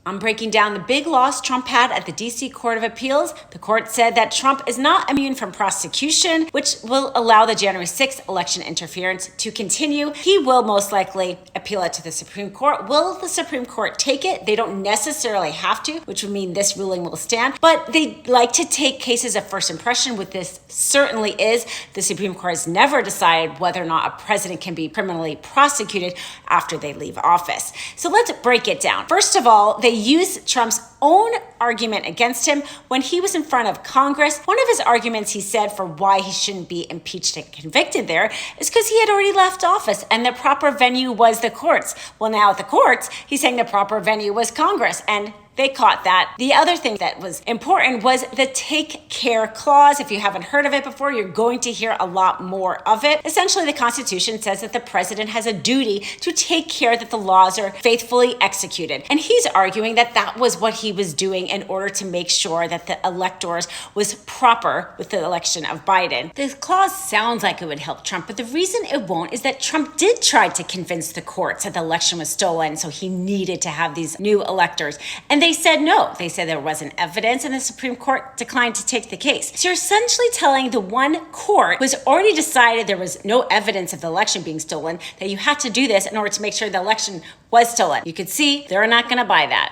I'm breaking down the big loss Trump had at the DC Court of Appeals. The court said that Trump is not immune from prosecution, which will allow the January 6th election interference to continue. He will most likely appeal it to the Supreme Court. Will the Supreme Court take it? They don't necessarily have to, which would mean this ruling will stand, but they like to take cases of first impression, with this certainly is. The Supreme Court has never decided whether or not a president can be criminally prosecuted after they leave office. So let's break it down. First of all, they used Trump's own argument against him when he was in front of Congress. One of his arguments he said for why he shouldn't be impeached and convicted there is because he had already left office and the proper venue was the courts. Well, now at the courts, he's saying the proper venue was Congress, and they caught that. The other thing that was important was the take care clause. If you haven't heard of it before, you're going to hear a lot more of it. Essentially, the Constitution says that the president has a duty to take care that the laws are faithfully executed. And he's arguing that that was what he was doing in order to make sure that the electors was proper with the election of Biden. The clause sounds like it would help Trump, but the reason it won't is that Trump did try to convince the courts that the election was stolen, so he needed to have these new electors. And they said no. They said there wasn't evidence, and the Supreme Court declined to take the case. So you're essentially telling the one court who has already decided there was no evidence of the election being stolen that you had to do this in order to make sure the election was stolen. You could see they're not going to buy that.